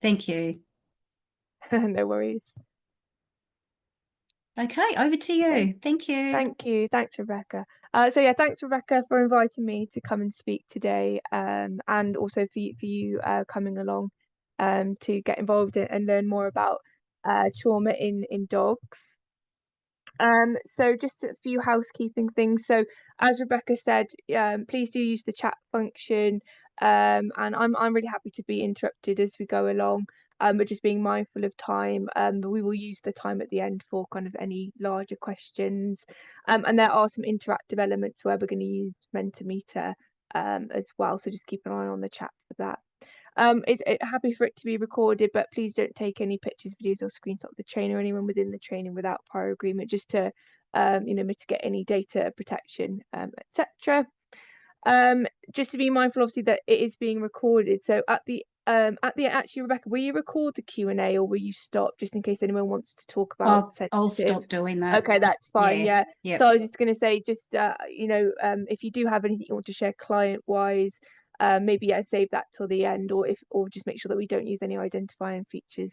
Thank you. No worries. Okay, over to Okay. you. Thank you. Thank you. Thanks, Rebecca. Thanks, Rebecca, for inviting me to come and speak today, and also for you coming along to get involved and learn more about trauma in dogs. So just a few housekeeping things. So as Rebecca said, please do use the chat function. And I'm really happy to be interrupted as we go along. But just being mindful of time. But we will use the time at the end for kind of any larger questions. And there are some interactive elements where we're going to use Mentimeter as well. So just keep an eye on the chat for that. Happy for it to be recorded, but please don't take any pictures, videos, or screenshots of the trainer or anyone within the training without prior agreement, just to mitigate any data protection, etc. Just to be mindful, obviously, that it is being recorded. So actually, Rebecca, will you record the Q&A or will you stop, just in case anyone wants to talk about I'll sensitive? stop doing that. Okay, that's fine. Yeah. Yep. So I was just going to say, just if you do have anything you want to share client-wise, maybe save that till the end, or just make sure that we don't use any identifying features.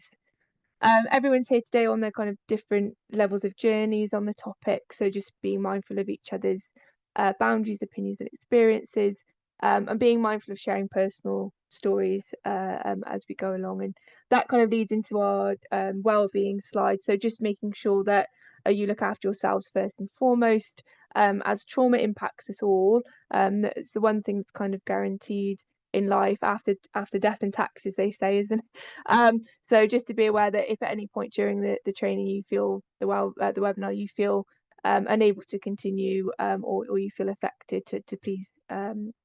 Everyone's here today on their kind of different levels of journeys on the topic, so just being mindful of each other's boundaries, opinions, and experiences, and being mindful of sharing personal stories as we go along. And that kind of leads into our well-being slide. So just making sure that you look after yourselves first and foremost, as trauma impacts us all. It's the one thing that's kind of guaranteed in life after death and taxes, they say, isn't it? So just to be aware that if at any point during the training you feel the webinar you feel unable to continue, or you feel affected, to please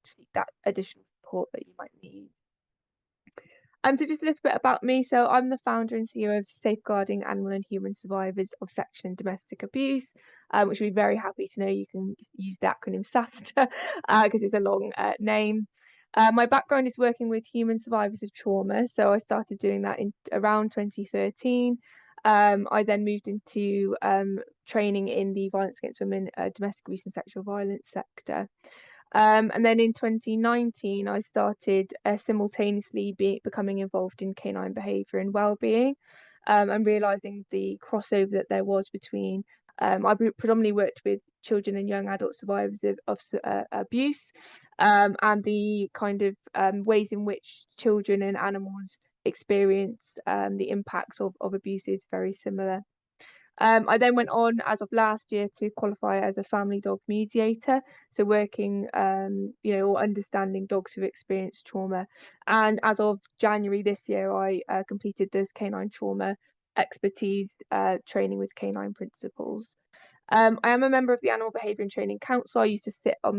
seek that additional support that you might need. So just a little bit about me. So I'm the founder and CEO of Safeguarding Animal and Human Survivors of Sexual and Domestic Abuse, which we're very happy to know you can use the acronym SASTA because it's a long name. My background is working with human survivors of trauma. So I started doing that in around 2013. I then moved into training in the violence against women, domestic abuse and sexual violence sector. And then in 2019, I started simultaneously becoming involved in canine behaviour and wellbeing, and realising the crossover that there was between. I predominantly worked with children and young adult survivors of abuse, and the kind of ways in which children and animals experience the impacts of abuse is very similar. I then went on, as of last year, to qualify as a family dog mediator, so working, or understanding dogs who've experienced trauma. And as of January this year, I completed this canine trauma expertise training with canine principals. I am a member of the Animal Behaviour and Training Council. I used to sit on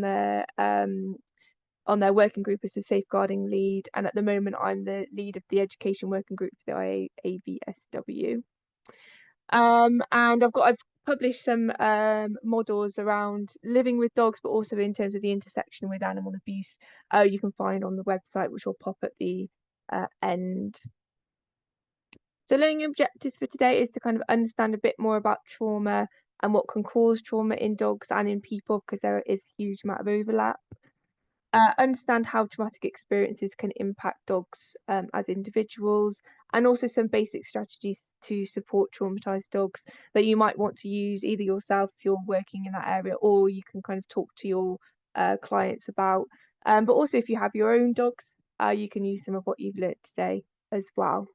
their working group as the safeguarding lead, and at the moment I'm the lead of the education working group for the IAVSW. And I've published some models around living with dogs, but also in terms of the intersection with animal abuse. You can find on the website, which will pop at the end. So learning objectives for today is to kind of understand a bit more about trauma and what can cause trauma in dogs and in people, because there is a huge amount of overlap. Understand how traumatic experiences can impact dogs as individuals, and also some basic strategies to support traumatized dogs that you might want to use either yourself if you're working in that area, or you can kind of talk to your clients about. But also, if you have your own dogs, you can use some of what you've learnt today as well.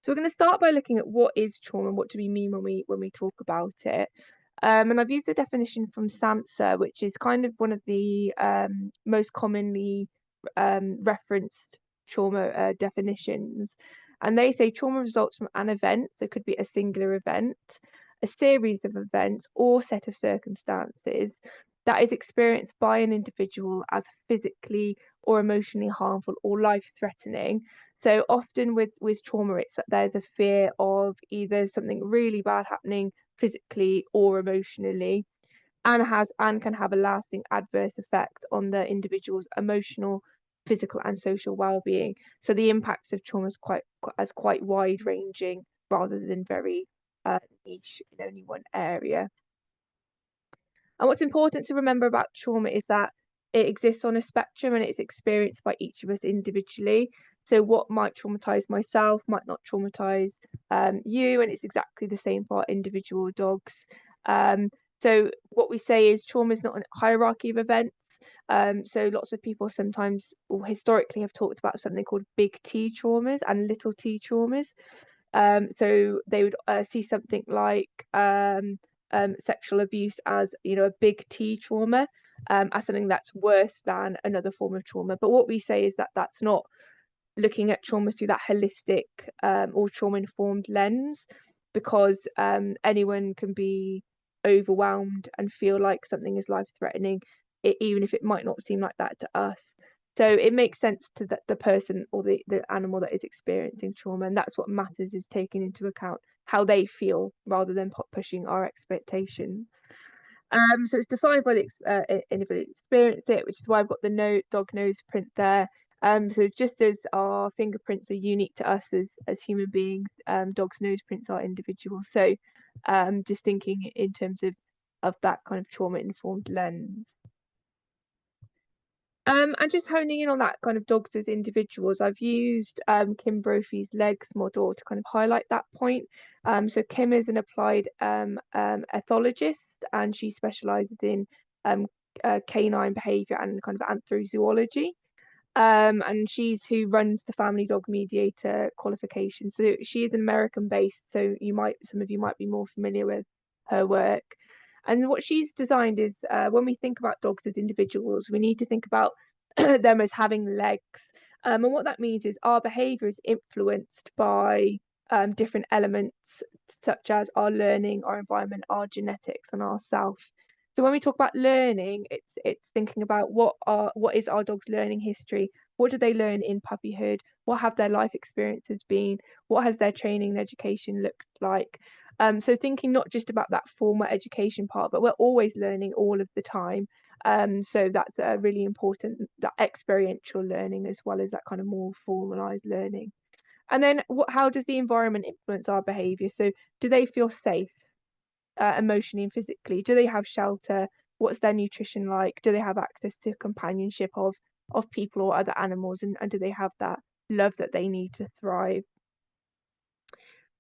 So we're going to start by looking at what is trauma and what do we mean when we talk about it. And I've used the definition from SAMHSA, which is kind of one of the most commonly referenced trauma definitions. And they say trauma results from an event, so it could be a singular event, a series of events, or set of circumstances that is experienced by an individual as physically or emotionally harmful or life-threatening. So often with trauma, it's that there's a fear of either something really bad happening physically or emotionally, and can have a lasting adverse effect on the individual's emotional, physical, and social well-being. So the impacts of trauma is quite wide-ranging rather than very niche in only one area. And what's important to remember about trauma is that it exists on a spectrum and it's experienced by each of us individually. So what might traumatize myself might not traumatize you, and it's exactly the same for our individual dogs. So what we say is trauma is not a hierarchy of events. So lots of people sometimes or historically have talked about something called big T traumas and little T traumas. So they would see something like sexual abuse as, you know, a big T trauma, as something that's worse than another form of trauma. But what we say is that that's not looking at trauma through that holistic or trauma-informed lens, because anyone can be overwhelmed and feel like something is life-threatening, even if it might not seem like that to us. So it makes sense to the person or the animal that is experiencing trauma, and that's what matters, is taking into account how they feel rather than pushing our expectations. So it's defined by the individual experience it, which is why I've got the dog nose print there. So just as our fingerprints are unique to us as human beings, dogs' nose prints are individual. So just thinking in terms of that kind of trauma-informed lens. And just honing in on that kind of dogs as individuals, I've used Kim Brophy's legs model to kind of highlight that point. So Kim is an applied ethologist, and she specialises in canine behaviour and kind of anthrozoology. And she's who runs the Family Dog Mediator qualification. So she is American based, so some of you might be more familiar with her work. And what she's designed is when we think about dogs as individuals, we need to think about them as having legs. And what that means is our behaviour is influenced by different elements, such as our learning, our environment, our genetics, and our self. So when we talk about learning, it's thinking about what is our dog's learning history? What do they learn in puppyhood? What have their life experiences been? What has their training and education looked like? So thinking not just about that formal education part, but we're always learning all of the time. So that's really important, that experiential learning as well as that kind of more formalized learning. And then how does the environment influence our behavior? So do they feel safe? Emotionally and physically? Do they have shelter? What's their nutrition like? Do they have access to companionship of people or other animals? And do they have that love that they need to thrive?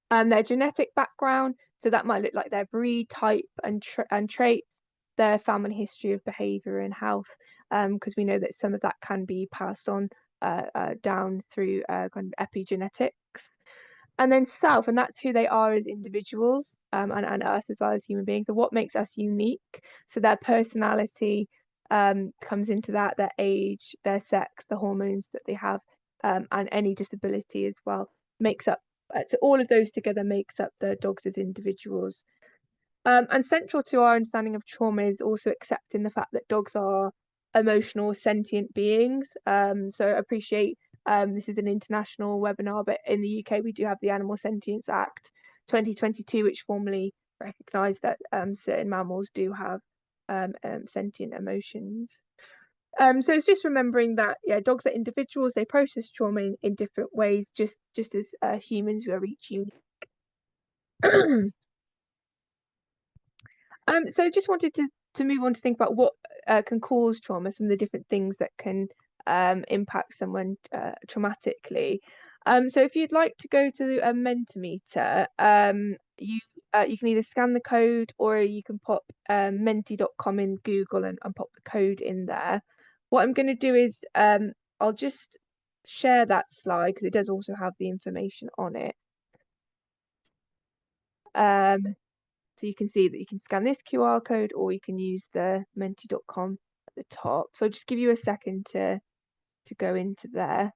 Their genetic background, so that might look like their breed, type, and traits, their family history of behavior and health, because we know that some of that can be passed on down through kind of epigenetics. And then self, and that's who they are as individuals, and us as well as human beings. So what makes us unique? So their personality comes into that, their age, their sex, the hormones that they have, and any disability as well makes up. So all of those together makes up the dogs as individuals. And central to our understanding of trauma is also accepting the fact that dogs are emotional, sentient beings. So I appreciate this is an international webinar, but in the UK we do have the Animal Sentience Act 2022, which formally recognised that certain mammals do have sentient emotions. So it's just remembering that, yeah, dogs are individuals. They process trauma in different ways, just as humans, we are each unique. So just wanted to move on to think about what can cause trauma, some of the different things that can impact someone traumatically. So if you'd like to go to a Mentimeter, you can either scan the code or you can pop menti.com in Google and pop the code in there. What I'm going to do is I'll just share that slide because it does also have the information on it. So you can see that you can scan this QR code or you can use the menti.com at the top. So I'll just give you a second to go into there.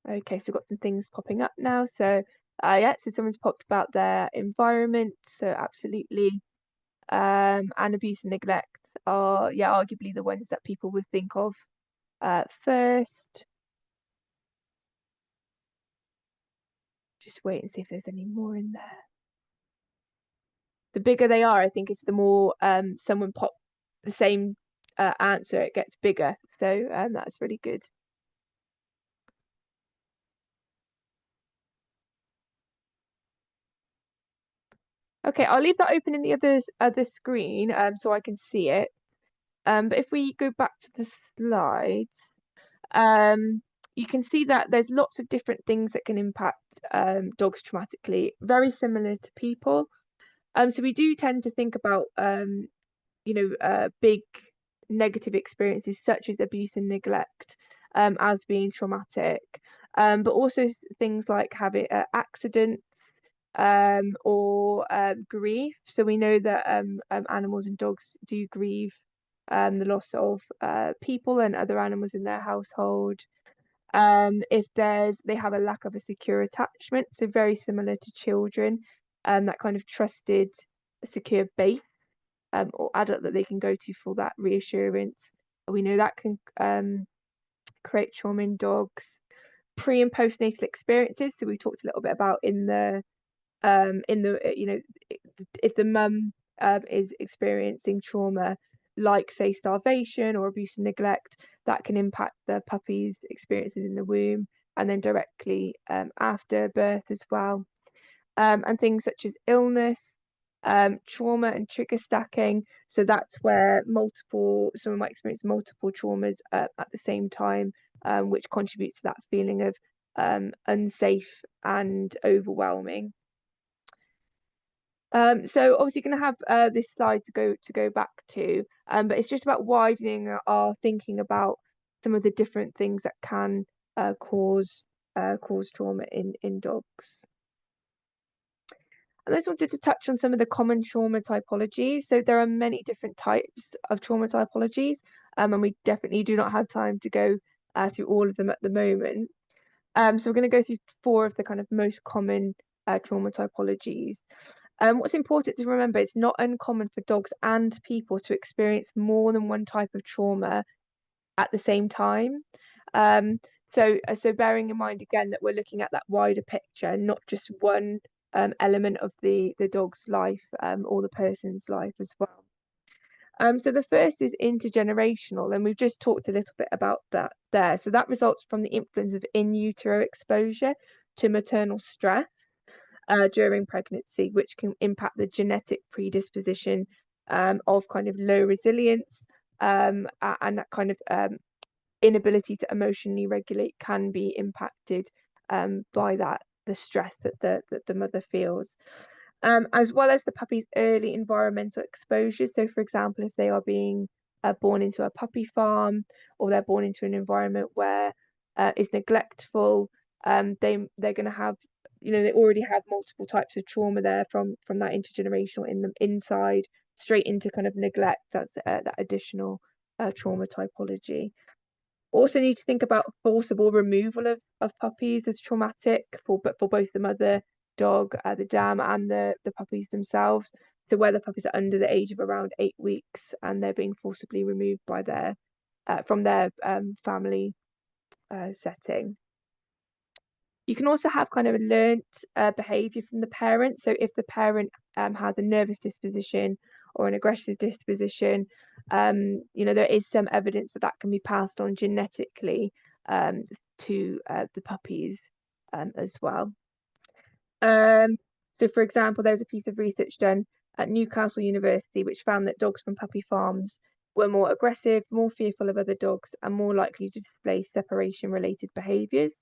Okay, so we've got some things popping up now. So yeah, so someone's popped about their environment. So absolutely. And abuse and neglect are, yeah, arguably the ones that people would think of first. Just wait and see if there's any more in there. the bigger they are, I think it's the more someone pop the same answer, it gets bigger. So that's really good. Okay, I'll leave that open in the other screen so I can see it. But if we go back to the slides, you can see that there's lots of different things that can impact dogs traumatically, very similar to people. So we do tend to think about big negative experiences such as abuse and neglect as being traumatic, but also things like having accidents or grief. So we know that animals and dogs do grieve the loss of people and other animals in their household. If they have a lack of a secure attachment, so very similar to children, that kind of trusted, secure base or adult that they can go to for that reassurance. We know that can create trauma in dogs. Pre and postnatal experiences. So we talked a little bit about in the if the mum is experiencing trauma like say starvation or abuse and neglect, that can impact the puppy's experiences in the womb and then directly after birth as well. And things such as illness, trauma and trigger stacking. So that's where someone might experience multiple traumas at the same time, which contributes to that feeling of unsafe and overwhelming. So obviously going to have this slide to go back to, but it's just about widening our thinking about some of the different things that can cause trauma in dogs. And I just wanted to touch on some of the common trauma typologies. So there are many different types of trauma typologies, and we definitely do not have time to go through all of them at the moment. So we're going to go through 4 of the kind of most common trauma typologies. What's important to remember, it's not uncommon for dogs and people to experience more than one type of trauma at the same time. So bearing in mind again that we're looking at that wider picture, not just one element of the dog's life or the person's life as well. So the first is intergenerational, and we've just talked a little bit about that there. So that results from the influence of in utero exposure to maternal stress during pregnancy, which can impact the genetic predisposition of kind of low resilience and that kind of inability to emotionally regulate can be impacted by the stress that the mother feels. As well as the puppy's early environmental exposure. So, for example, if they are being born into a puppy farm or they're born into an environment where is neglectful, they're going to have, they already have multiple types of trauma there from that intergenerational in them inside straight into kind of neglect. That's that additional trauma typology. Also need to think about forcible removal of puppies as traumatic for both the mother dog, the dam, and the puppies themselves. So where the puppies are under the age of around 8 weeks and they're being forcibly removed by from their family setting. You can also have kind of a learnt behaviour from the parent. So if the parent has a nervous disposition or an aggressive disposition, there is some evidence that can be passed on genetically to the puppies as well. So for example, there's a piece of research done at Newcastle University which found that dogs from puppy farms were more aggressive, more fearful of other dogs, and more likely to display separation-related behaviours.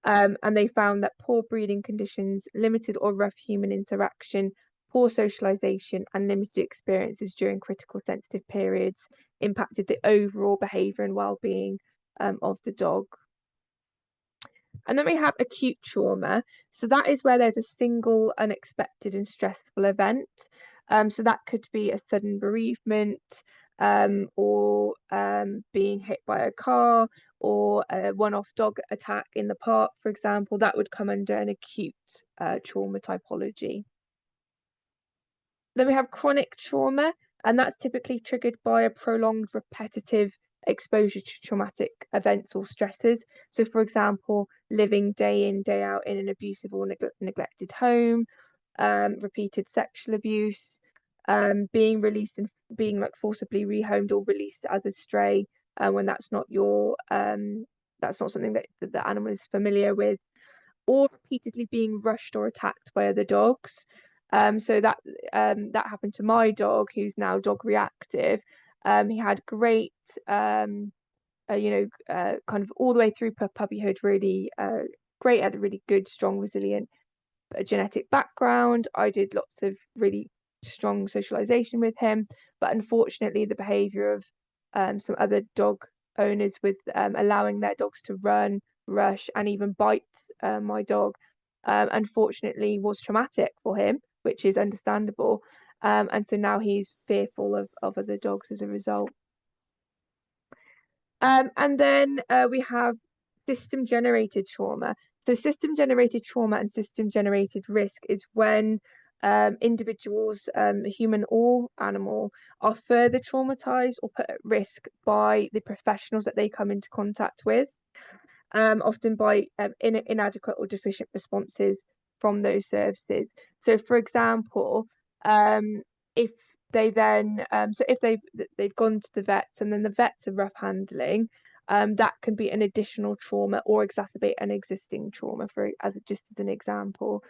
And they found that poor breeding conditions, limited or rough human interaction, poor socialization, and limited experiences during critical sensitive periods impacted the overall behavior and well-being of the dog. And then we have acute trauma. So that is where there's a single unexpected and stressful event. So that could be a sudden bereavement, or being hit by a car, or a one-off dog attack in the park, for example. That would come under an acute trauma typology. Then we have chronic trauma, and that's typically triggered by a prolonged repetitive exposure to traumatic events or stresses. So, for example, living day in, day out in an abusive or neglected home, repeated sexual abuse, being released and being like forcibly rehomed or released as a stray when that's not something that the animal is familiar with, or repeatedly being rushed or attacked by other dogs. So that happened to my dog, who's now dog reactive. He had great, kind of all the way through puppyhood, really great, had a really good, strong, resilient genetic background. I did lots of really strong socialization with him, but unfortunately, the behavior of some other dog owners with allowing their dogs to run, rush, and even bite my dog, unfortunately, was traumatic for him, which is understandable. And so now he's fearful of other dogs as a result. And then we have system generated trauma. So system generated trauma and system generated risk is when individuals, human or animal, are further traumatized or put at risk by the professionals that they come into contact with, often by inadequate or deficient responses from those services. So, for example, if they then, so if they've gone to the vets and then the vets are rough handling, that can be an additional trauma or exacerbate an existing trauma, just as an example.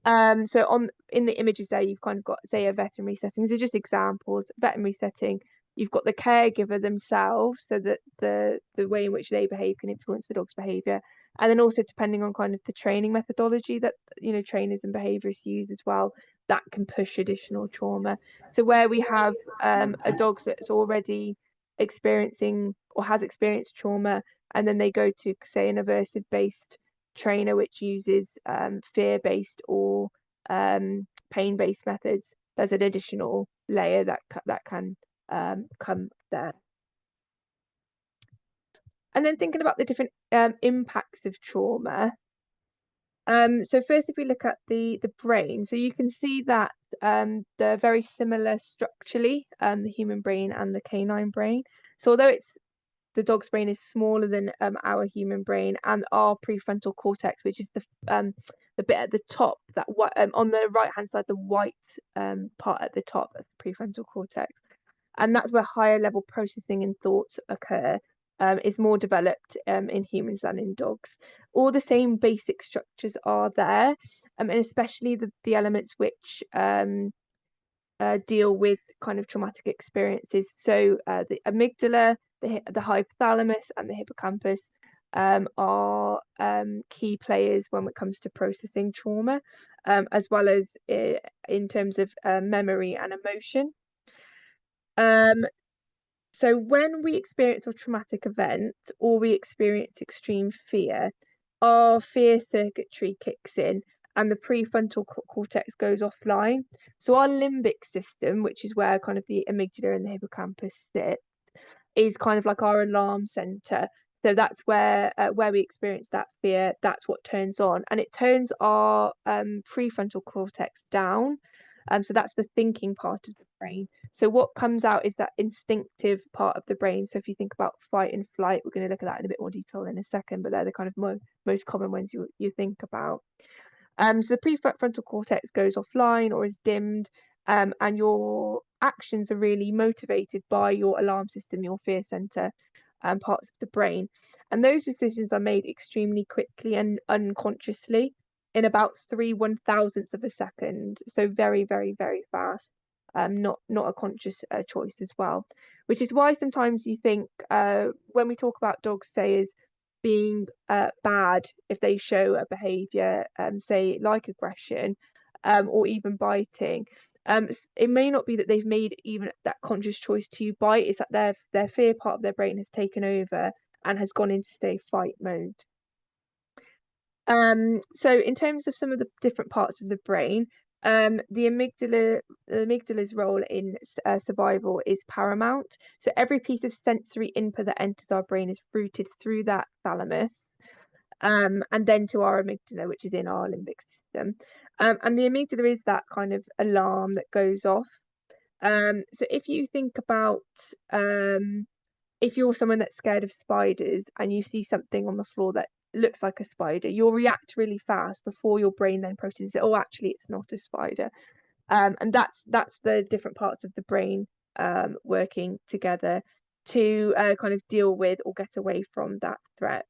So in the images there, you've kind of got, say, a veterinary setting. These are just examples. Veterinary setting, you've got the caregiver themselves, so that the way in which they behave can influence the dog's behavior, and then also depending on kind of the training methodology that trainers and behaviorists use as well, that can push additional trauma. So where we have a dog that's already experiencing or has experienced trauma, and then they go to, say, an aversive based trainer which uses fear-based or pain-based methods, there's an additional layer that can come there. And then thinking about the different impacts of trauma. So first, if we look at the brain, so you can see that they're very similar structurally, the human brain and the canine brain. So although the dog's brain is smaller than our human brain, and our prefrontal cortex, which is the bit at the top, that on the right hand side, the white part at the top, that's the prefrontal cortex, and that's where higher level processing and thoughts occur. Is more developed in humans than in dogs. All the same basic structures are there, and especially the elements which deal with kind of traumatic experiences. So the amygdala, the hypothalamus, and the hippocampus are key players when it comes to processing trauma, as well as in terms of memory and emotion. So when we experience a traumatic event or we experience extreme fear, our fear circuitry kicks in and the prefrontal cortex goes offline. So our limbic system, which is where kind of the amygdala and the hippocampus sit, is kind of like our alarm center. So that's where we experience that fear. That's what turns on, and it turns our prefrontal cortex down. So that's the thinking part of the brain. So what comes out is that instinctive part of the brain. So if you think about fight and flight, we're going to look at that in a bit more detail in a second, but they're the kind of most common ones you think about. So the prefrontal cortex goes offline or is dimmed, and your actions are really motivated by your alarm system, your fear center, parts of the brain. And those decisions are made extremely quickly and unconsciously in about 3/1000th of a second. So very, very, very fast. Not a conscious choice as well, which is why sometimes you think when we talk about dogs, say, as being bad if they show a behavior, say like aggression, or even biting. It may not be that they've made even that conscious choice to bite, it's that their fear part of their brain has taken over and has gone into, say, fight mode. So in terms of some of the different parts of the brain, the amygdala's role in survival is paramount. So every piece of sensory input that enters our brain is routed through that thalamus, and then to our amygdala, which is in our limbic system. And the amygdala is that kind of alarm that goes off. So if you think about if you're someone that's scared of spiders and you see something on the floor that looks like a spider, you'll react really fast before your brain then processes it. Oh, actually, it's not a spider. And that's the different parts of the brain working together to kind of deal with or get away from that threat.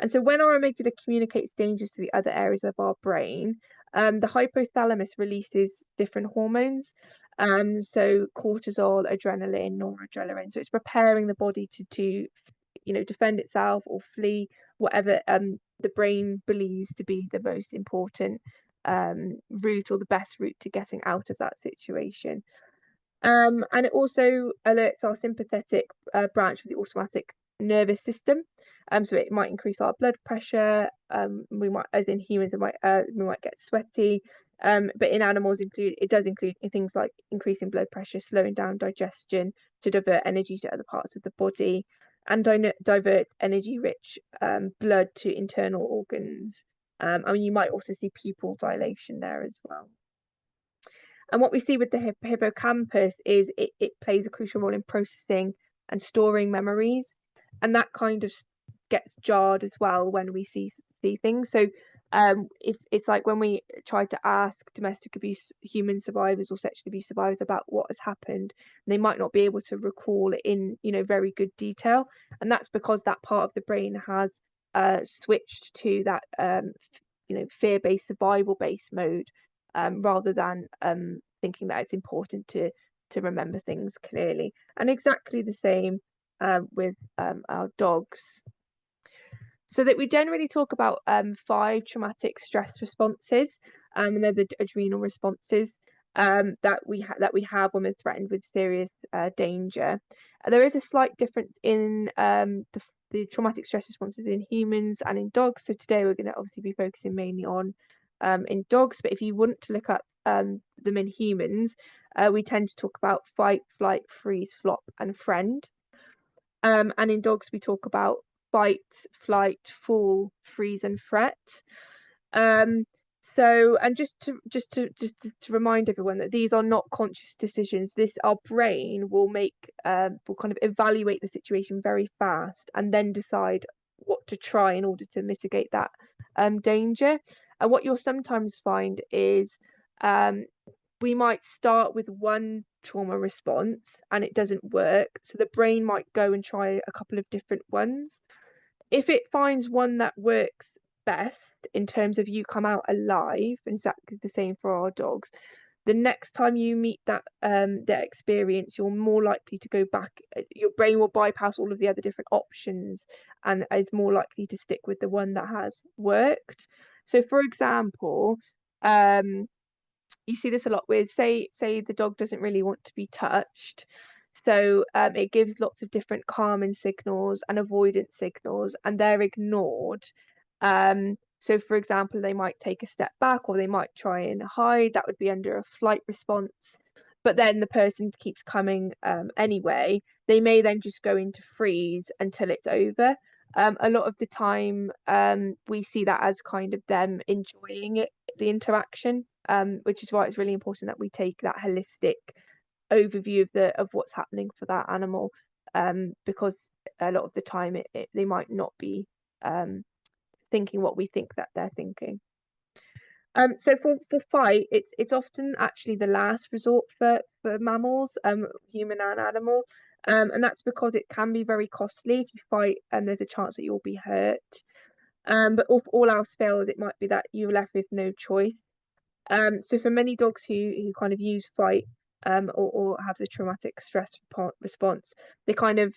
And so when our amygdala communicates dangers to the other areas of our brain, the hypothalamus releases different hormones. So cortisol, adrenaline, noradrenaline. So it's preparing the body to defend itself or flee, whatever the brain believes to be the most important route or the best route to getting out of that situation. And it also alerts our sympathetic branch of the automatic nervous system. So it might increase our blood pressure. We might, as in humans, we might get sweaty. But in animals, it does include things like increasing blood pressure, slowing down digestion to divert energy to other parts of the body, and divert energy-rich blood to internal organs. I mean, you might also see pupil dilation there as well. And what we see with the hippocampus is it plays a crucial role in processing and storing memories. And that kind of gets jarred as well when we see things. So if it's like when we try to ask domestic abuse human survivors or sexual abuse survivors about what has happened, they might not be able to recall it in very good detail. And that's because that part of the brain has switched to that fear-based, survival-based mode, rather than thinking that it's important to remember things clearly. And exactly the same with our dogs. So that we generally talk about 5 traumatic stress responses, and they're the adrenal responses that we have when we're threatened with serious danger. There is a slight difference in the traumatic stress responses in humans and in dogs. So today we're going to obviously be focusing mainly on in dogs, but if you want to look up them in humans, we tend to talk about fight, flight, freeze, flop, and friend. And in dogs, we talk about fight, flight, fall, freeze, and fret. And just to remind everyone that these are not conscious decisions. Our brain will will kind of evaluate the situation very fast and then decide what to try in order to mitigate that danger. And what you'll sometimes find is we might start with one trauma response and it doesn't work, so the brain might go and try a couple of different ones. If it finds one that works best in terms of you come out alive, and exactly the same for our dogs, the next time you meet that experience, you're more likely to go back. Your brain will bypass all of the other different options and is more likely to stick with the one that has worked. So for example, you see this a lot with say the dog doesn't really want to be touched, so it gives lots of different calming signals and avoidance signals, and they're ignored. So for example, they might take a step back or they might try and hide. That would be under a flight response, but then the person keeps coming anyway. They may then just go into freeze until it's over. A lot of the time we see that as kind of them enjoying the interaction, which is why it's really important that we take that holistic overview of what's happening for that animal, because a lot of the time they might not be thinking what we think that they're thinking. So for fight, it's often actually the last resort for mammals, human and animal, and that's because it can be very costly. If you fight, there's a chance that you'll be hurt. But if all else fails, it might be that you're left with no choice. So for many dogs who kind of use fight, or have the traumatic stress response, they kind of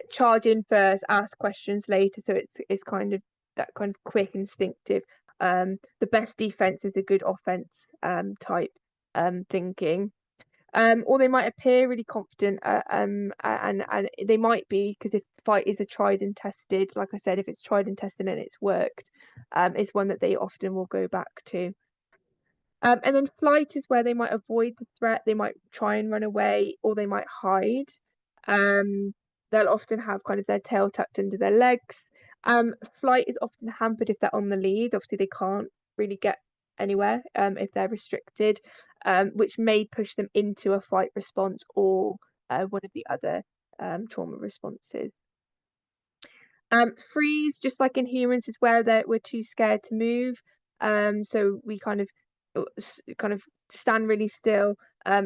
charge in first, ask questions later. So it's kind of that kind of quick, instinctive. The best defense is a good offense type thinking. Or they might appear really confident, and they might be, because if fight is a tried and tested, like I said, if it's tried and tested and it's worked, it's one that they often will go back to. And then flight is where they might avoid the threat, they might try and run away, or they might hide. They'll often have kind of their tail tucked under their legs. Flight is often hampered if they're on the lead. Obviously, they can't really get anywhere if they're restricted, which may push them into a fight response or one of the other trauma responses. Freeze, just like in humans, is where we're too scared to move. So we kind of kind of stand really still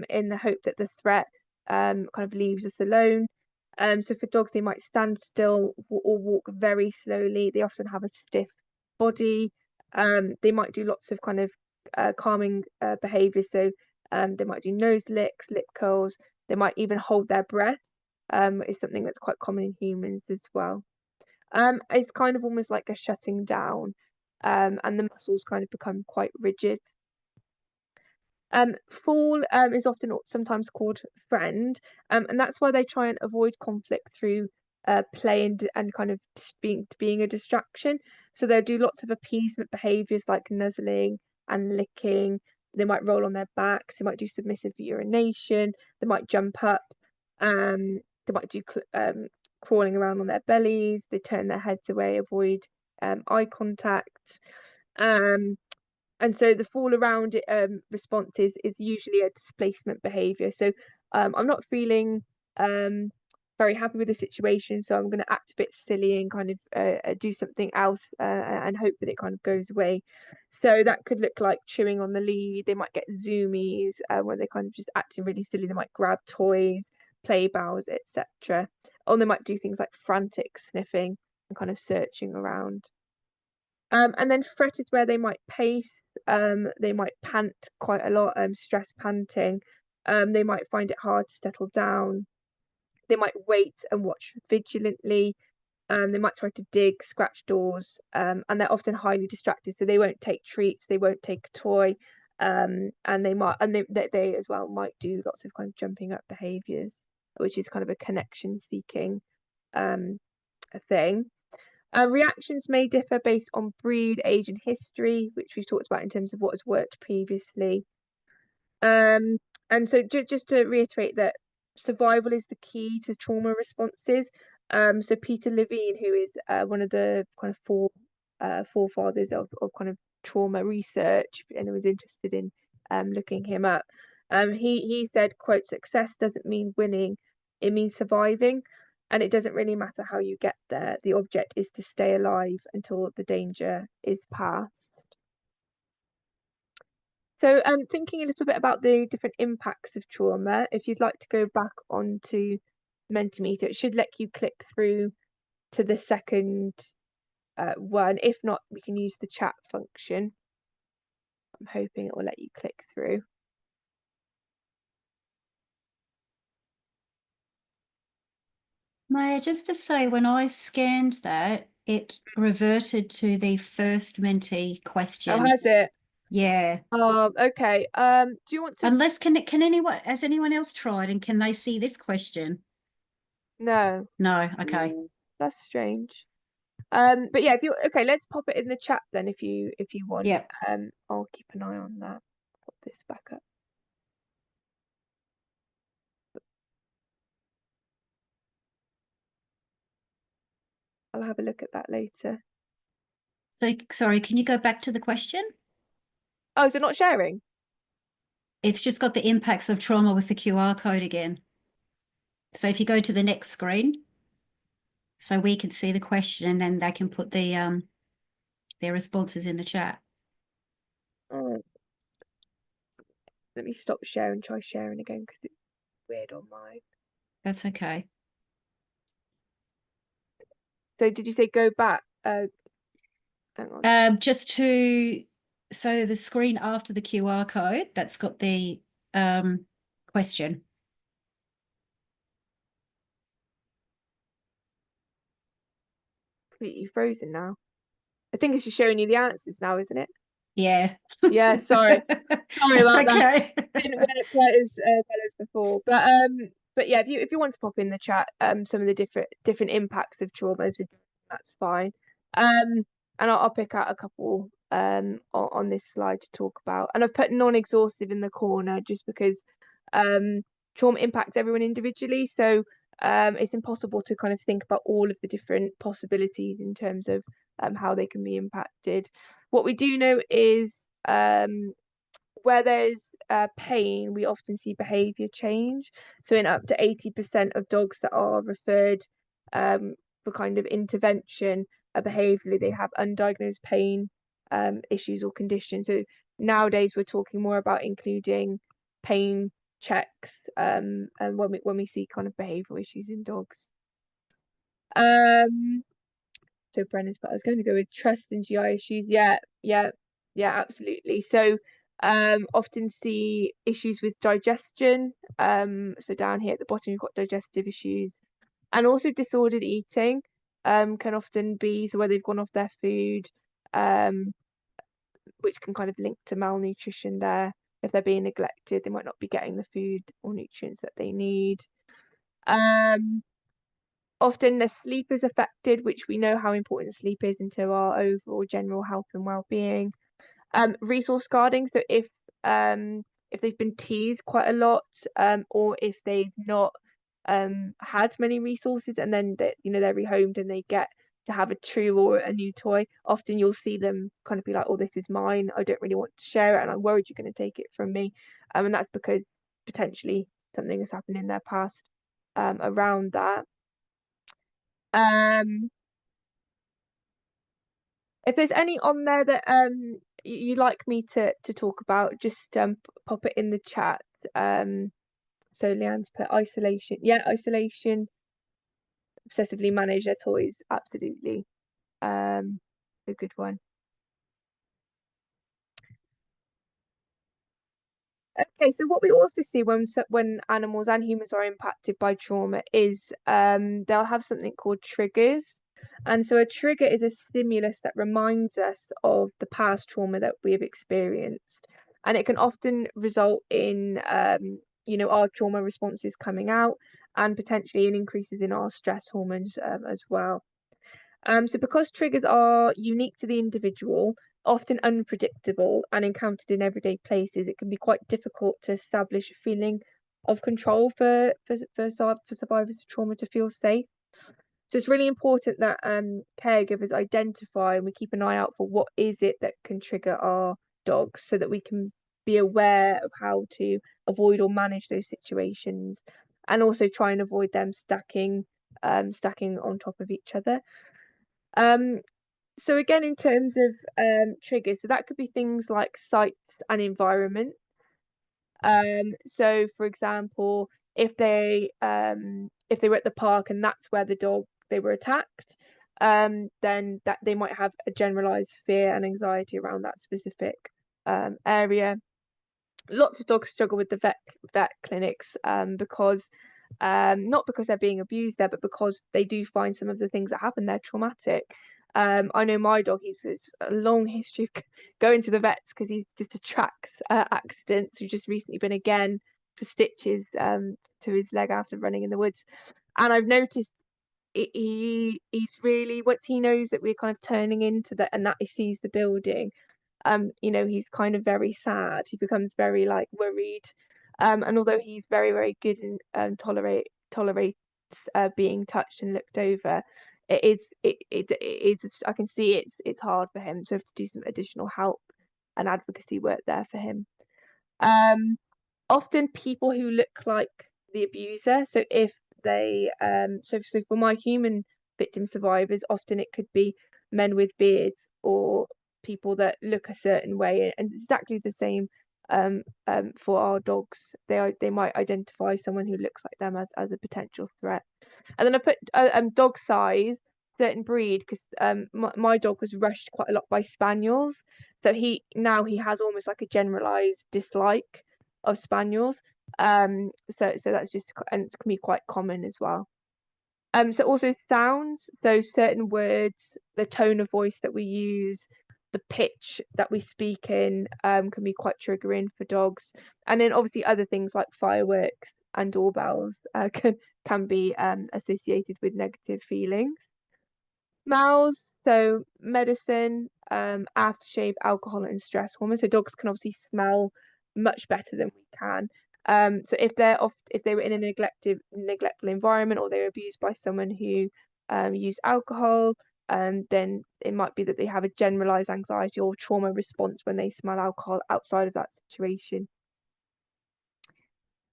in the hope that the threat kind of leaves us alone. So for dogs, they might stand still or walk very slowly. They often have a stiff body. They might do lots of kind of calming behaviors. So they might do nose licks, lip curls. They might even hold their breath. Is something that's quite common in humans as well. It's kind of almost like a shutting down, and the muscles kind of become quite rigid. Fall is often sometimes called friend, and that's why they try and avoid conflict through play and kind of being a distraction. So they'll do lots of appeasement behaviors like nuzzling and licking. They might roll on their backs. They might do submissive urination. They might jump up. They might do crawling around on their bellies. They turn their heads away, avoid eye contact. Um, and so the fall around response is usually a displacement behavior. So I'm not feeling very happy with the situation, so I'm going to act a bit silly and kind of do something else and hope that it kind of goes away. So that could look like chewing on the lead. They might get zoomies where they kind of just acting really silly. They might grab toys, play bows, etc. Or they might do things like frantic sniffing and kind of searching around. And then fret is where they might pace, they might pant quite a lot, stress panting. They might find it hard to settle down. They might wait and watch vigilantly. They might try to dig, scratch doors, and they're often highly distracted, so they won't take treats, they won't take a toy, and they as well might do lots of kind of jumping up behaviours, which is kind of a connection seeking thing. Reactions may differ based on breed, age, and history, which we've talked about in terms of what has worked previously. Um, and so just to reiterate that survival is the key to trauma responses. So Peter Levine, who is one of the kind of forefathers of kind of trauma research, and was interested in looking him up. He said, quote, "Success doesn't mean winning, it means surviving. And it doesn't really matter how you get there. The object is to stay alive until the danger is past." So, thinking a little bit about the different impacts of trauma, if you'd like to go back onto Mentimeter, it should let you click through to the second one. If not, we can use the chat function. I'm hoping it will let you click through. Maya, just to say, when I scanned that, it reverted to the first Menti Oh, question. has it? Yeah. Okay. Do you want to? Unless has anyone else tried and can they see this question? No, No, okay. that's strange. But yeah, if you okay, let's pop it in the chat then if you want. Yep. I'll keep an eye on that. Pop this back up. I'll have a look at that later. So sorry, can you go back to the question? Oh, is it not sharing? It's just got the impacts of trauma with the QR code again. So if you go to the next screen, so we can see the question and then they can put their responses in the chat. Oh, let me stop sharing, try sharing again because it's weird on mine. That's okay. So did you say go back? Hang on. So the screen after the QR code, that's got the question. Completely frozen now. I think it's just showing you the answers now, isn't it? Yeah. Yeah, sorry. Sorry That's about that. okay. Didn't work quite as well as before. But yeah, if you want to pop in the chat some of the different impacts of trauma, that's fine. And I'll pick out a couple on this slide to talk about. And I've put non-exhaustive in the corner just because trauma impacts everyone individually. So it's impossible to kind of think about all of the different possibilities in terms of how they can be impacted. What we do know is where there's pain, we often see behaviour change. So in up to 80% of dogs that are referred for kind of intervention behaviourally, they have undiagnosed pain issues or conditions. So nowadays we're talking more about including pain checks and when we see kind of behavioural issues in dogs. So Brennan's, but I was going to go with trust and GI issues. Yeah, absolutely. So often see issues with digestion. So down here at the bottom, you've got digestive issues, and also disordered eating. Can often be so where they've gone off their food, which can kind of link to malnutrition there. If they're being neglected, they might not be getting the food or nutrients that they need. Often the sleep is affected, which we know how important sleep is into our overall general health and well-being. Resource guarding, so if they've been teased quite a lot, or if they've not had many resources, and then they're rehomed and they get to have a true or a new toy, often you'll see them kind of be like, oh, this is mine, I don't really want to share it, and I'm worried you're going to take it from me. And that's because potentially something has happened in their past around that. If there's any on there that you'd like me to talk about, just pop it in the chat. So Leanne's put isolation. Yeah, isolation, obsessively manage their toys. Absolutely. A good one. Okay, so what we also see when animals and humans are impacted by trauma is they'll have something called triggers. And so a trigger is a stimulus that reminds us of the past trauma that we have experienced. And it can often result in our trauma responses coming out and potentially in increases in our stress hormones as well. So because triggers are unique to the individual, often unpredictable and encountered in everyday places, it can be quite difficult to establish a feeling of control for survivors of trauma to feel safe. So it's really important that caregivers identify and we keep an eye out for what is it that can trigger our dogs so that we can be aware of how to avoid or manage those situations, and also try and avoid them stacking on top of each other. So again, in terms of triggers, so that could be things like sites and environment. So for example, if they were at the park and that's where they were attacked, then that they might have a generalized fear and anxiety around that specific area. Lots of dogs struggle with the vet clinics because not because they're being abused there, but because they do find some of the things that happen there traumatic. I know my dog, he's a long history of going to the vets because he just attracts accidents. We've just recently been again for stitches to his leg after running in the woods. And I've noticed he's really, once he knows that we're kind of turning into that and that he sees the building, he's kind of very sad. He becomes very like worried. And although he's very, very good and tolerates being touched and looked over, I can see it's hard for him. So I have to do some additional help and advocacy work there for him. Often people who look like the abuser. So if they so for my human victim survivors, often it could be men with beards or people that look a certain way, and exactly the same for our dogs. They might identify someone who looks like them as a potential threat. And then I put dog size, certain breed, because my dog was rushed quite a lot by spaniels, so he has almost like a generalized dislike of spaniels. So that's just, and it can be quite common as well. So also sounds, so certain words, the tone of voice that we use, the pitch that we speak in can be quite triggering for dogs. And then obviously other things like fireworks and doorbells can be associated with negative feelings. Smells, so medicine, aftershave, alcohol, and stress hormones. So dogs can obviously smell much better than we can. So if they were in a neglectful environment, or they were abused by someone who used alcohol, then it might be that they have a generalized anxiety or trauma response when they smell alcohol outside of that situation.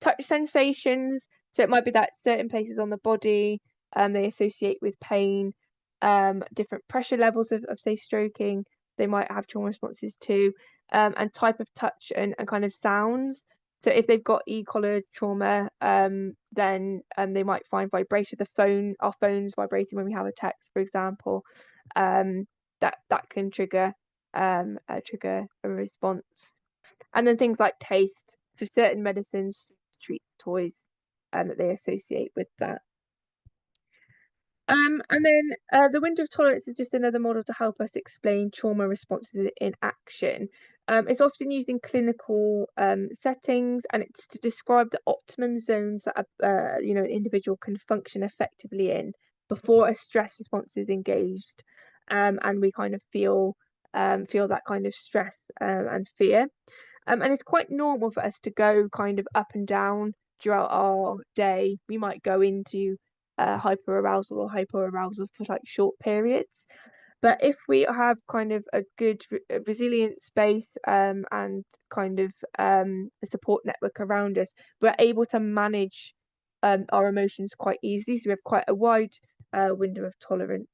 Touch sensations, so it might be that certain places on the body they associate with pain, different pressure levels of safe stroking. They might have trauma responses too, and type of touch and kind of sounds. So if they've got e-collar trauma, then they might find vibration. Our phones vibrating when we have a text, for example, that can trigger a response. And then things like taste, so certain medicines, treats, toys, that they associate with that. And then the window of tolerance is just another model to help us explain trauma responses in action. It's often used in clinical settings, and it's to describe the optimum zones that an individual can function effectively in before a stress response is engaged, and we kind of feel that kind of stress and fear. And it's quite normal for us to go kind of up and down throughout our day. We might go into hyperarousal or hypoarousal for like short periods. But if we have kind of a good resilient space and kind of a support network around us, we're able to manage our emotions quite easily. So we have quite a wide window of tolerance.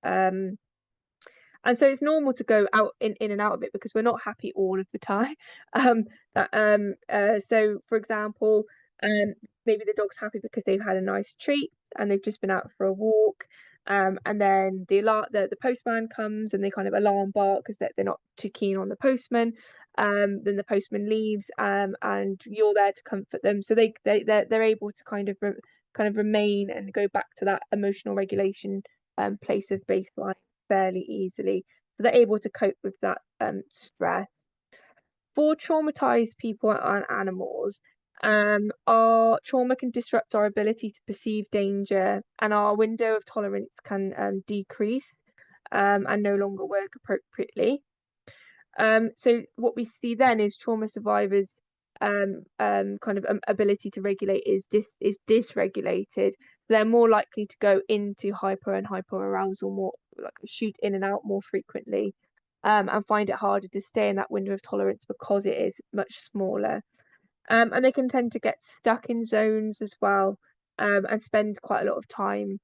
And so it's normal to go out in and out of it because we're not happy all of the time. So for example, maybe the dog's happy because they've had a nice treat and they've just been out for a walk. And then the postman comes and they kind of alarm bark because they're not too keen on the postman. Then the postman leaves, and you're there to comfort them. So they're able to kind of remain and go back to that emotional regulation place of baseline fairly easily. So they're able to cope with that stress. For traumatized people and animals, our trauma can disrupt our ability to perceive danger, and our window of tolerance can decrease and no longer work appropriately. So what we see then is trauma survivors kind of ability to regulate is dysregulated. They're more likely to go into hyper and hypoarousal, more like shoot in and out more frequently, and find it harder to stay in that window of tolerance because it is much smaller. And they can tend to get stuck in zones as well, and spend quite a lot of time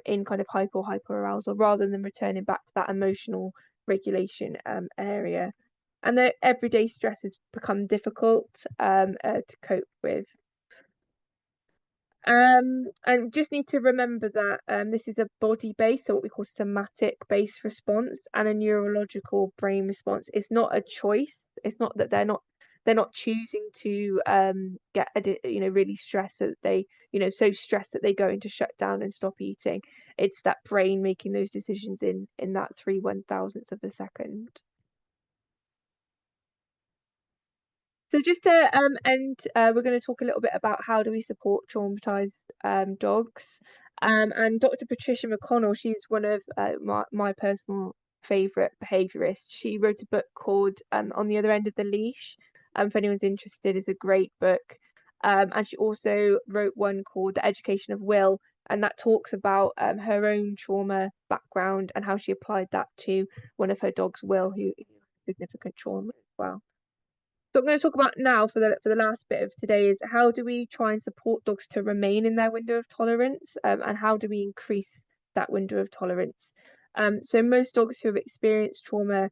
in kind of hypoarousal rather than returning back to that emotional regulation area. And the everyday stresses become difficult to cope with. And just need to remember that this is a body based, so what we call somatic based response, and a neurological brain response. It's not a choice. It's not that they're not choosing to get really stressed that they so stressed that they go into shutdown and stop eating. It's that brain making those decisions in that 3/1000th of a second. So just to end, we're going to talk a little bit about how do we support traumatized dogs. And Dr. Patricia McConnell, she's one of my personal favourite behaviourists. She wrote a book called On the Other End of the Leash. If anyone's interested, it's a great book. And she also wrote one called The Education of Will, and that talks about her own trauma background and how she applied that to one of her dogs, Will, who had significant trauma as well. So I'm going to talk about now for the last bit of today is how do we try and support dogs to remain in their window of tolerance, and how do we increase that window of tolerance? So most dogs who have experienced trauma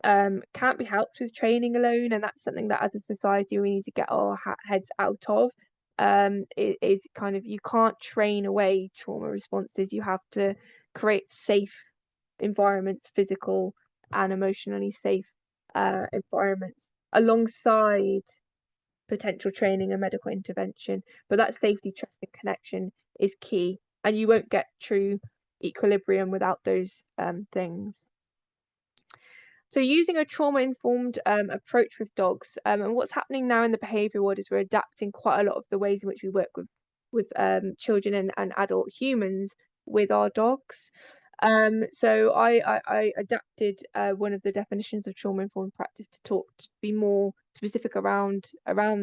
can't be helped with training alone, and that's something that as a society we need to get our heads out of. Is kind of you can't train away trauma responses. You have to create safe environments, physical and emotionally safe environments alongside potential training and medical intervention. But that safety, trust, and connection is key, and you won't get true equilibrium without those things. So using a trauma-informed approach with dogs, and what's happening now in the behaviour world is we're adapting quite a lot of the ways in which we work with children and adult humans with our dogs. So I adapted one of the definitions of trauma-informed practice to be more specific around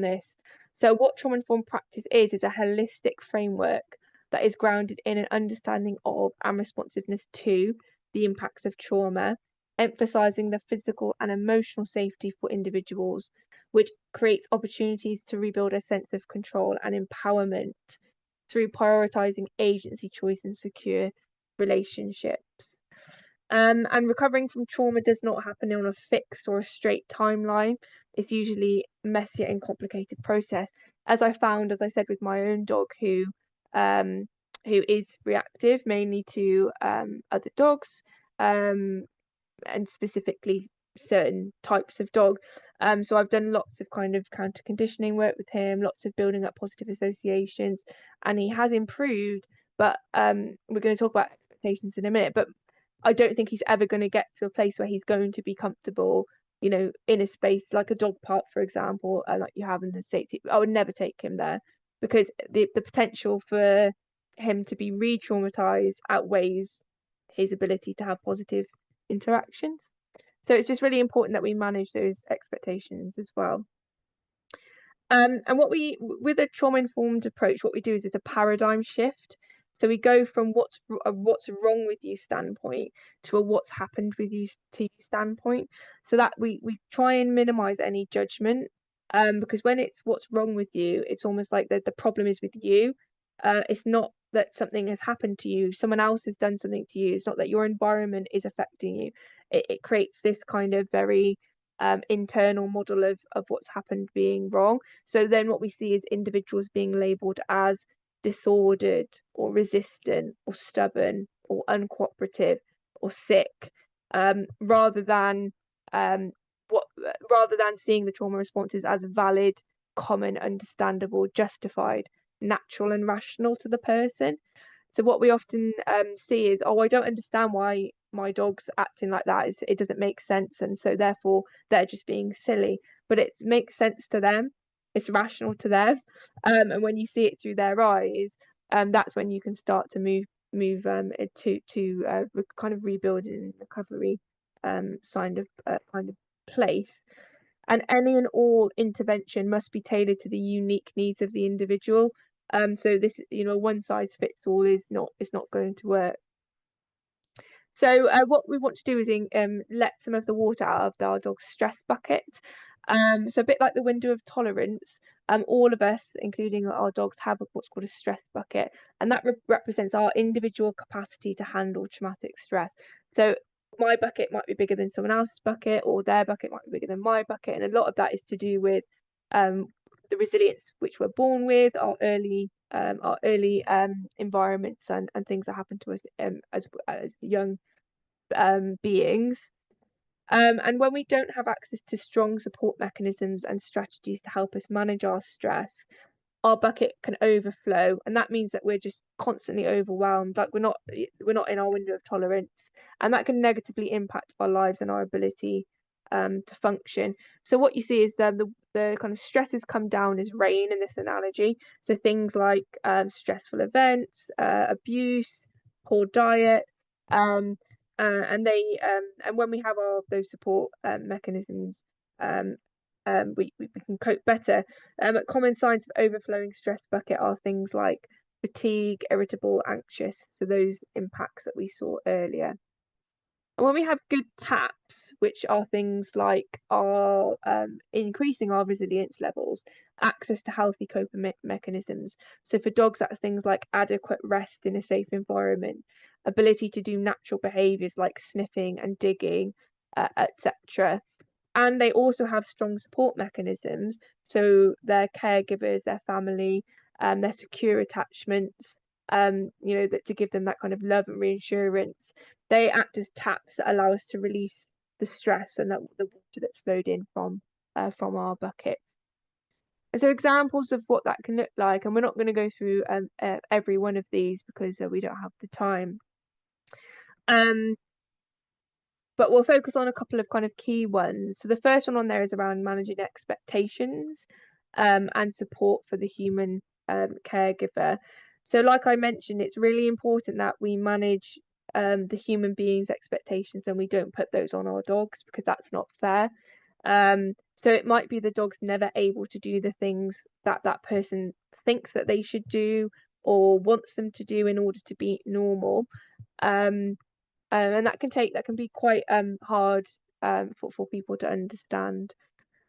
this. So what trauma-informed practice is a holistic framework that is grounded in an understanding of and responsiveness to the impacts of trauma, emphasizing the physical and emotional safety for individuals, which creates opportunities to rebuild a sense of control and empowerment through prioritizing agency, choice, and secure relationships. And recovering from trauma does not happen on a fixed or a straight timeline. It's usually a messy and complicated process. As I found, as I said, with my own dog who is reactive mainly to other dogs, and specifically certain types of dog. So I've done lots of kind of counter conditioning work with him, lots of building up positive associations, and he has improved. But we're going to talk about expectations in a minute. But I don't think he's ever going to get to a place where he's going to be comfortable, you know, in a space like a dog park, for example, like you have in the States. I would never take him there because the potential for him to be re-traumatized outweighs his ability to have positive interactions. So it's just really important that we manage those expectations as well. And what we, with a trauma-informed approach, what we do is it's a paradigm shift. So we go from what's wrong with you standpoint to a what's happened with you to you standpoint. So that we try and minimize any judgment. Because when it's what's wrong with you, it's almost like the problem is with you. It's not that something has happened to you, someone else has done something to you. It's not that your environment is affecting you. It creates this kind of very internal model of what's happened being wrong. So then what we see is individuals being labelled as disordered or resistant or stubborn or uncooperative or sick, rather than seeing the trauma responses as valid, common, understandable, justified, natural, and rational to the person. So what we often see is, oh, I don't understand why my dog's acting like that. It doesn't make sense, and so therefore they're just being silly. But it makes sense to them. It's rational to them, and when you see it through their eyes, that's when you can start to move to kind of rebuilding and recovery kind of place. And any and all intervention must be tailored to the unique needs of the individual. So this, you know, one size fits all is not going to work. So what we want to do is let some of the water out of our dog's stress bucket. So a bit like the window of tolerance, all of us, including our dogs, have what's called a stress bucket, and that represents our individual capacity to handle traumatic stress. So my bucket might be bigger than someone else's bucket, or their bucket might be bigger than my bucket, and a lot of that is to do with the resilience which we're born with, our early environments and things that happen to us as young beings. And when we don't have access to strong support mechanisms and strategies to help us manage our stress, our bucket can overflow, and that means that we're just constantly overwhelmed, like we're not in our window of tolerance, and that can negatively impact our lives and our ability to function. So what you see is the kind of stresses come down as rain in this analogy. So things like stressful events, abuse, poor diet, and when we have those support mechanisms, we can cope better. Common signs of overflowing stress bucket are things like fatigue, irritable, anxious. So those impacts that we saw earlier. And when we have good taps, which are things like our increasing our resilience levels, access to healthy coping mechanisms. So for dogs, that's things like adequate rest in a safe environment, ability to do natural behaviours like sniffing and digging, etc. And they also have strong support mechanisms. So their caregivers, their family, their secure attachments, you know, that to give them that kind of love and reassurance. They act as taps that allow us to release the stress and the water that's flowed in from our buckets. And so examples of what that can look like, and we're not going to go through every one of these because we don't have the time. But we'll focus on a couple of kind of key ones. So the first one on there is around managing expectations and support for the human caregiver. So like I mentioned, it's really important that we manage the human being's expectations and we don't put those on our dogs, because that's not fair. So it might be the dog's never able to do the things that that person thinks that they should do or wants them to do in order to be normal. And that can be quite hard for people to understand.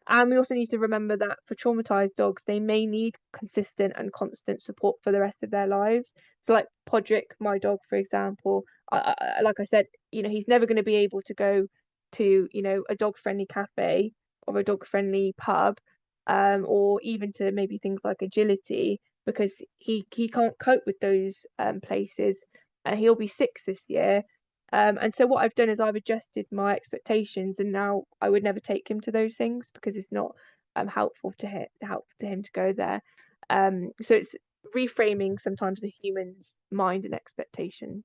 And we also need to remember that for traumatized dogs, they may need consistent and constant support for the rest of their lives. So, like Podrick, my dog, for example, like I said, he's never going to be able to go to, a dog-friendly cafe or a dog-friendly pub, or even to maybe things like agility, because he can't cope with those places. He'll be 6 this year. And so what I've done is I've adjusted my expectations, and now I would never take him to those things because it's not helpful to him to go there. So it's reframing sometimes the human's mind and expectations.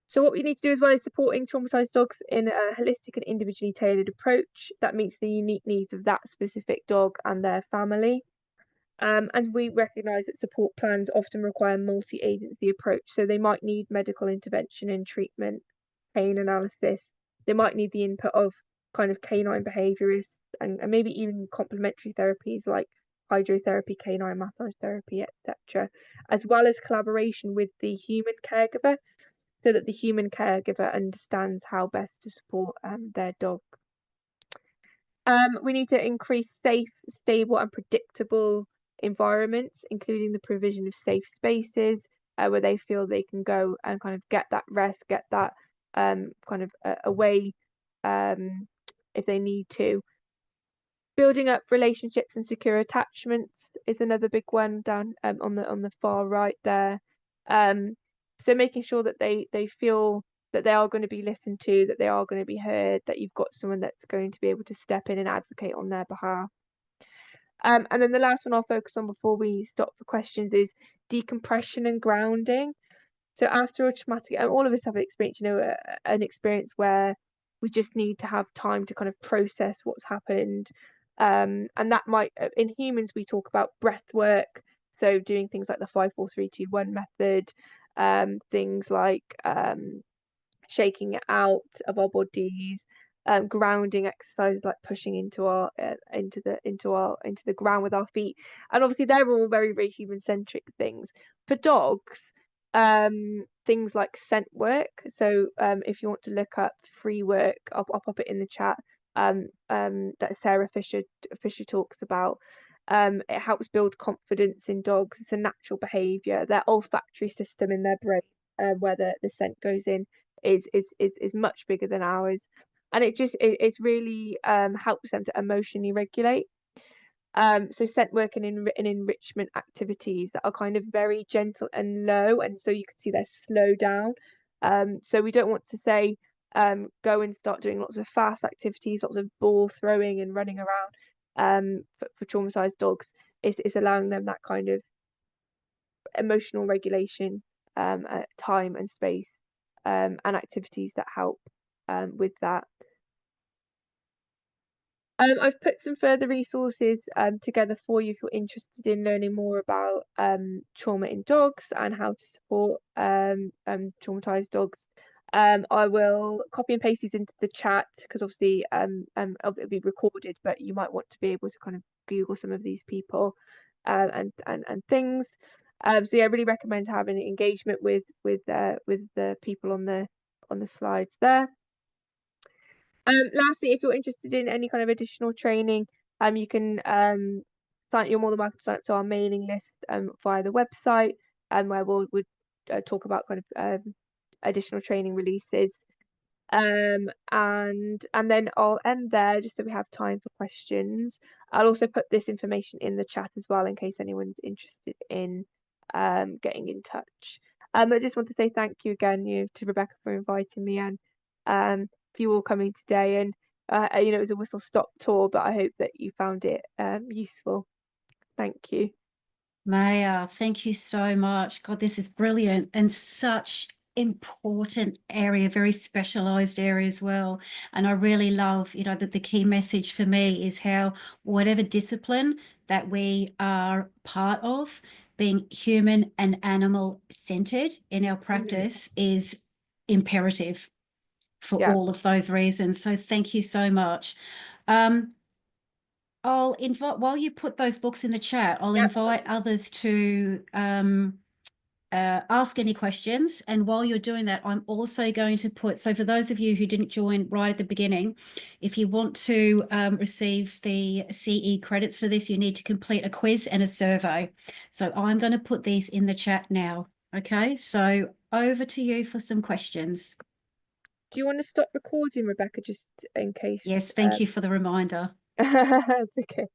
So what we need to do as well is supporting traumatized dogs in a holistic and individually tailored approach that meets the unique needs of that specific dog and their family. And we recognise that support plans often require multi-agency approach, so they might need medical intervention and treatment, pain analysis. They might need the input of kind of canine behaviourists and maybe even complementary therapies like hydrotherapy, canine massage therapy, etc., as well as collaboration with the human caregiver, so that the human caregiver understands how best to support their dog. We need to increase safe, stable, and predictable environments, including the provision of safe spaces where they feel they can go and kind of get that rest, get that kind of away if they need to. Building up relationships and secure attachments is another big one down on the far right there. So making sure that they feel that they are going to be listened to, that they are going to be heard, that you've got someone that's going to be able to step in and advocate on their behalf. And then the last one I'll focus on before we stop for questions is decompression and grounding. So after a traumatic, and all of us have experienced, an experience where we just need to have time to kind of process what's happened. And that might, in humans, we talk about breath work. So doing things like the 5-4-3-2-1 method, things like shaking it out of our bodies, grounding exercises like pushing into the ground with our feet, and obviously they're all very, very human centric things. For dogs, things like scent work. So if you want to look up free work, I'll pop it in the chat. That Sarah Fisher talks about. It helps build confidence in dogs. It's a natural behaviour. Their olfactory system in their brain, where the scent goes in, is much bigger than ours, and it's really helps them to emotionally regulate. So scent work and enrichment activities that are kind of very gentle and low, and so you can see they're slow down. So we don't want to say go and start doing lots of fast activities, lots of ball throwing and running around. For traumatized dogs, is allowing them that kind of emotional regulation, time and space, and activities that help with that. I've put some further resources together for you if you're interested in learning more about trauma in dogs and how to support traumatized dogs. I will copy and paste these into the chat because obviously it'll be recorded, but you might want to be able to kind of Google some of these people and things. So yeah, I really recommend having engagement with the people on the slides there. Lastly, if you're interested in any kind of additional training, you can you're more than welcome to sign up to our mailing list via the website, where we'll talk about kind of additional training releases. And then I'll end there just so we have time for questions. I'll also put this information in the chat as well in case anyone's interested in getting in touch. I just want to say thank you again, to Rebecca for inviting me, and for you all coming today. And it was a whistle stop tour, but I hope that you found it useful. Thank you. Maya, thank you so much. God, this is brilliant and such important area, very specialized area as well. And I really love, that the key message for me is how whatever discipline that we are part of, being human and animal centered in our practice is imperative for all of those reasons. So thank you so much. I'll invite, while you put those books in the chat, I'll invite others to ask any questions. And while you're doing that, I'm also going to put, so for those of you who didn't join right at the beginning, if you want to receive the CE credits for this, you need to complete a quiz and a survey. So I'm going to put these in the chat now. Okay, so over to you for some questions. Do you want to stop recording, Rebecca, just in case? Yes, thank you for the reminder. It's okay.